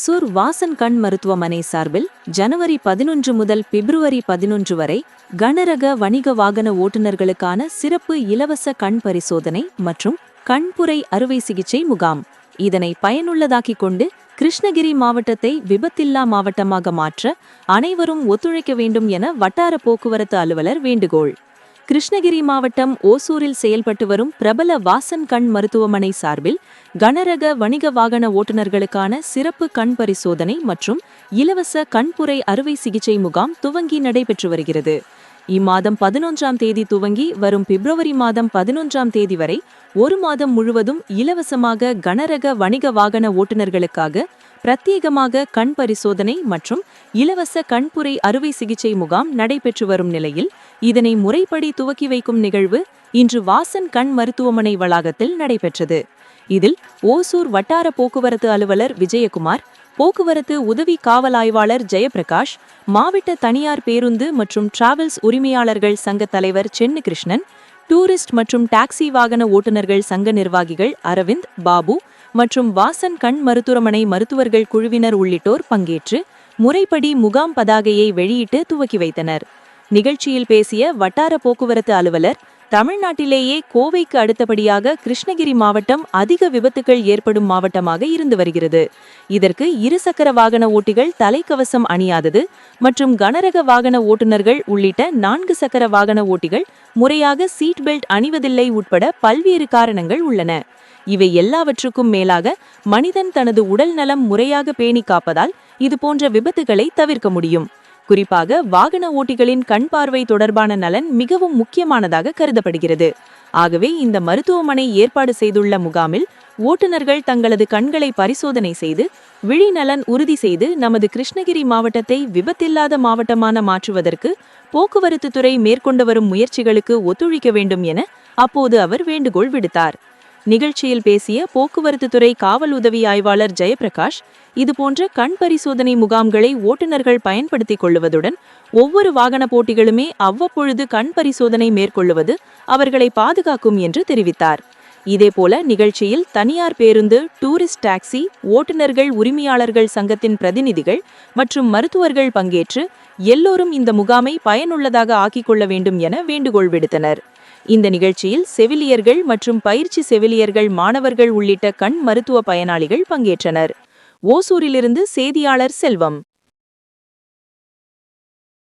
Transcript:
ஓசூர் வாசன் கண் மருத்துவமனை சார்பில் ஜனவரி 11 முதல் பிப்ரவரி 11 வரை கனரக வணிக வாகன ஓட்டுநர்களுக்கான சிறப்பு இலவச கண் பரிசோதனை மற்றும் கண்புரை அறுவை சிகிச்சை முகாம். இதனை பயனுள்ளதாக்கிக் கொண்டு கிருஷ்ணகிரி மாவட்டத்தை விபத்தில்லா மாவட்டமாக மாற்ற அனைவரும் ஒத்துழைக்க வேண்டும் என வட்டார போக்குவரத்து அலுவலர் வேண்டுகோள். கிருஷ்ணகிரி மாவட்டம் ஓசூரில் செயல்பட்டு வரும் பிரபல வாசன் கண் மருத்துவமனை சார்பில் கனரக வணிக வாகன ஓட்டுநர்களுக்கான சிறப்பு கண் பரிசோதனை மற்றும் இலவச கண்புரை அறுவை சிகிச்சை முகாம் துவங்கி நடைபெற்று வருகிறது. இம்மாதம் 11ஆம் தேதி துவங்கி வரும் பிப்ரவரி மாதம் 11ஆம் தேதி வரை ஒரு மாதம் முழுவதும் இலவசமாக கனரக வணிக வாகன ஓட்டுநர்களுக்காக பிரத்யேகமாக கண் பரிசோதனை மற்றும் இலவச கண்புரை அறுவை சிகிச்சை முகாம் நடைபெற்று வரும் நிலையில் இதனை முறைப்படி துவக்கி வைக்கும் நிகழ்வு இன்று வாசன் கண் மருத்துவமனை வளாகத்தில் நடைபெற்றது. இதில் ஓசூர் வட்டார போக்குவரத்து அலுவலர் விஜயகுமார், போக்குவரத்து உதவி காவல் ஆய்வாளர் ஜெயபிரகாஷ், மாவட்ட தனியார் பேருந்து மற்றும் டிராவல்ஸ் உரிமையாளர்கள் சங்க தலைவர் சென்னிகிருஷ்ணன், டூரிஸ்ட் மற்றும் டாக்ஸி வாகன ஓட்டுநர்கள் சங்க நிர்வாகிகள் அரவிந்த், பாபு மற்றும் வாசன் கண் மருத்துவமனை மருத்துவர்கள் குழுவினர் உள்ளிட்டோர் பங்கேற்று முறைப்படி முகாம் பதாகையை வெளியிட்டு துவக்கி வைத்தனர். நிகழ்ச்சியில் பேசிய வட்டார போக்குவரத்து அலுவலர், தமிழ்நாட்டிலேயே கோவைக்கு அடுத்தபடியாக கிருஷ்ணகிரி மாவட்டம் அதிக விபத்துகள் ஏற்படும் மாவட்டமாக இருந்து வருகிறது. இதற்கு இருசக்கர வாகன ஓட்டிகள் தலைக்கவசம் அணியாதது மற்றும் கனரக வாகன ஓட்டுநர்கள் உள்ளிட்ட 4 சக்கர வாகன ஓட்டிகள் முறையாக சீட் பெல்ட் அணிவதில்லை உட்பட பல்வேறு காரணங்கள் உள்ளன. இவை எல்லாவற்றுக்கும் மேலாக மனிதன் தனது உடல் நலம் முறையாக பேணி காப்பதால் இதுபோன்ற விபத்துகளை தவிர்க்க முடியும். குறிப்பாக வாகன ஓட்டிகளின் கண் பார்வை தொடர்பான நலன் மிகவும் முக்கியமானதாக கருதப்படுகிறது. ஆகவே இந்த மருத்துவமனை ஏற்பாடு செய்துள்ள முகாமில் ஓட்டுநர்கள் தங்களது கண்களை பரிசோதனை செய்து விழி நலன் உறுதி செய்து நமது கிருஷ்ணகிரி மாவட்டத்தை விபத்தில்லாத மாவட்டமான மாற்றுவதற்கு போக்குவரத்து துறை மேற்கொண்டு வரும் முயற்சிகளுக்கு ஒத்துழைக்க வேண்டும் என அப்போது அவர் வேண்டுகோள் விடுத்தார். நிகழ்ச்சியில் பேசிய போக்குவரத்து துறை காவல் உதவி ஆய்வாளர் ஜெயபிரகாஷ், இதுபோன்ற கண் பரிசோதனை முகாம்களை ஓட்டுநர்கள் பயன்படுத்திக் கொள்வதுடன் ஒவ்வொரு வாகன போட்டிகளுமே அவ்வப்பொழுது கண் பரிசோதனை மேற்கொள்வது அவர்களை பாதுகாக்கும் என்று தெரிவித்தார். இதேபோல நிகழ்ச்சியில் தனியார் பேருந்து, டூரிஸ்ட் டாக்ஸி ஓட்டுநர்கள் உரிமையாளர்கள் சங்கத்தின் பிரதிநிதிகள் மற்றும் மருத்துவர்கள் பங்கேற்று எல்லோரும் இந்த முகாமை பயனுள்ளதாக ஆக்கிக் கொள்ள வேண்டும் என வேண்டுகோள் விடுத்தனர். இந்த நிகழ்ச்சியில் செவிலியர்கள் மற்றும் பயிற்சி செவிலியர்கள், மாணவர்கள் உள்ளிட்ட கண் மருத்துவ பயனாளிகள் பங்கேற்றனர். ஓசூரிலிருந்து செய்தியாளர் செல்வம்.